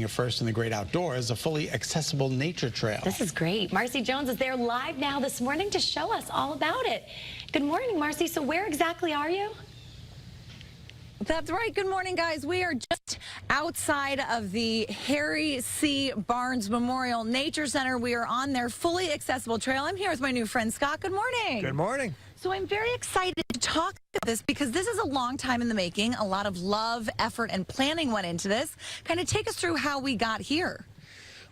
Your first in the great outdoors, a fully accessible nature trail. This is great. Marcy Jones is there live now this morning to show us all about it. Good morning, Marcy. So where exactly are you? That's right. Good morning, guys. We are just outside of the Harry C. Barnes Memorial Nature Center. We are on their fully accessible trail. I'm here with my new friend, Scott. Good morning. Good morning. So I'm very excited to talk about this because this is a long time in the making. A lot of love, effort, and planning went into this. Kind of take us through how we got here.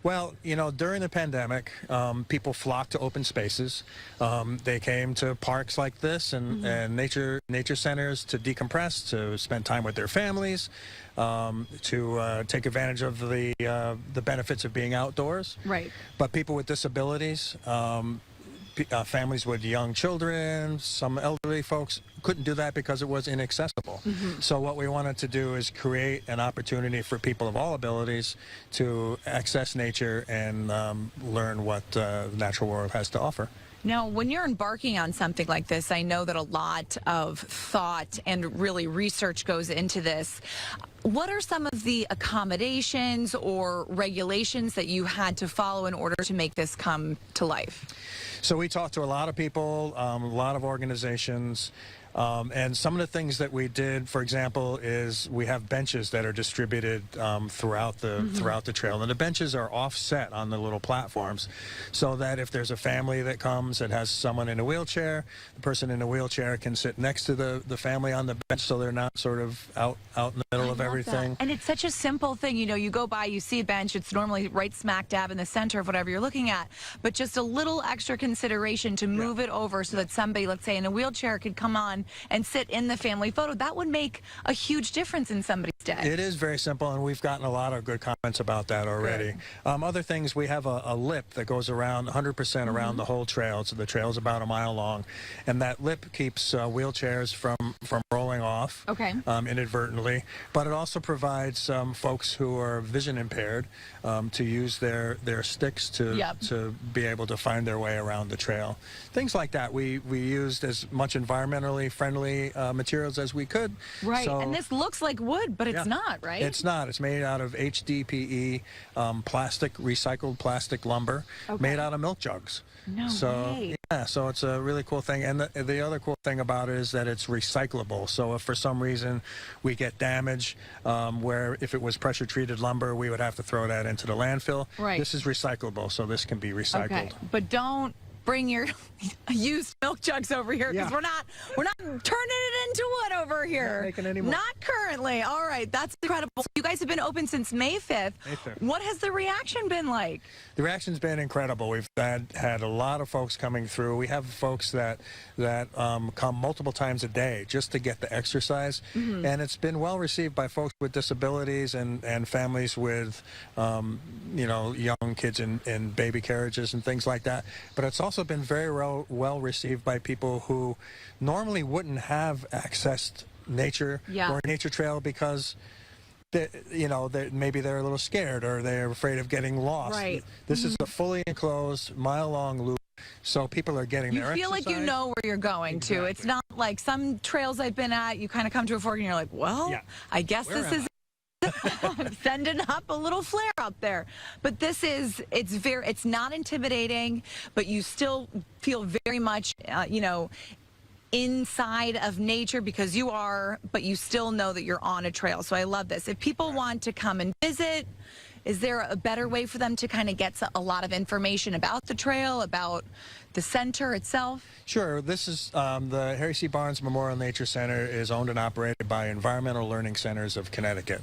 Well, you know, during the pandemic, people flocked to open spaces. They came to parks like this and nature centers to decompress, to spend time with their families, to take advantage of the benefits of being outdoors. Right. But people with disabilities, families with young children, some elderly folks couldn't do that because it was inaccessible. So what we wanted to do is create an opportunity for people of all abilities to access nature and learn what the natural world has to offer. Now, when you're embarking on something like this, I know that a lot of thought and really research goes into this. What are some of the accommodations or regulations that you had to follow in order to make this come to life? So we talked to a lot of people, a lot of organizations, and some of the things that we did, for example, is we have benches that are distributed throughout the trail, and the benches are offset on the little platforms, so that if there's a family that comes that has someone in a wheelchair, the person in the wheelchair can sit next to the family on the bench, so they're not sort of out in the middle of everything. And it's such a simple thing. You know, you go by, you see a bench, it's normally right smack dab in the center of whatever you're looking at, but just a little extra consideration to move it over so that somebody, let's say in a wheelchair, could come on and sit in the family photo. That would make a huge difference in somebody's day. It is very simple, and we've gotten a lot of good comments about that already. Other things, we have a lip that goes around 100% around the whole trail. So the trail is about a mile long, and that lip keeps wheelchairs from rolling off inadvertently. But it also provides folks who are vision impaired to use their sticks to be able to find their way around the trail. Things like that. We used as much environmentally friendly materials as we could. Right, so, and this looks like wood, but it's not, right? It's not. It's made out of HDPE plastic, recycled plastic lumber, made out of milk jugs. No way. Yeah, so it's a really cool thing. And the other cool thing about it is that it's recyclable. So if for some reason we get damage, where if it was pressure treated lumber, we would have to throw that into the landfill. Right. This is recyclable, so this can be recycled. Okay, but don't bring your used milk jugs over here because we're not turning it into wood over here. Not making any more. Not currently. All right, that's incredible. You guys have been open since May 5th. May 5th. What has the reaction been like? The reaction's been incredible. We've had a lot of folks coming through. We have folks that come multiple times a day just to get the exercise, and it's been well received by folks with disabilities and families with you know, young kids in baby carriages and things like that. But it's also been very well received by people who normally wouldn't have accessed nature or a nature trail because maybe they're a little scared or they're afraid of getting lost. Right. This is a fully enclosed, mile-long loop, so people are getting their exercise. You feel like you know where you're going to. It's not like some trails I've been at, you kind of come to a fork and you're like, well, I guess this is sending up a little flare out there. But this is, it's not intimidating, but you still feel very much, you know, inside of nature because you are, but you still know that you're on a trail. So I love this. If people want to come and visit, is there a better way for them to kind of get a lot of information about the trail, about the center itself? Sure. This is the Harry C. Barnes Memorial Nature Center is owned and operated by Environmental Learning Centers of Connecticut.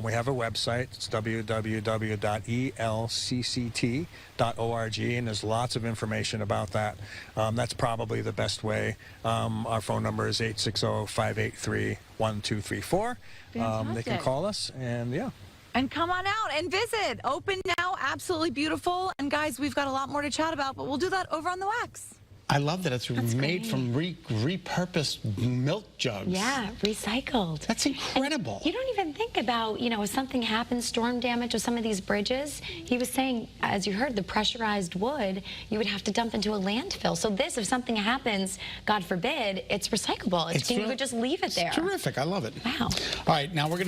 We have a website. It's www.elcct.org, and there's lots of information about that. That's probably the best way. Our phone number is 860-583-1234. They can call us, and and come on out and visit. Open now, absolutely beautiful. And guys, we've got a lot more to chat about, but we'll do that over on the wax. I love that it's made from repurposed milk jugs. Yeah, recycled. That's incredible. And you don't even think about, you know, if something happens, storm damage with some of these bridges, he was saying, as you heard, the pressurized wood, you would have to dump into a landfill. So this, if something happens, God forbid, it's recyclable. You could just leave it there. It's terrific. I love it. Wow. All right, now we're going to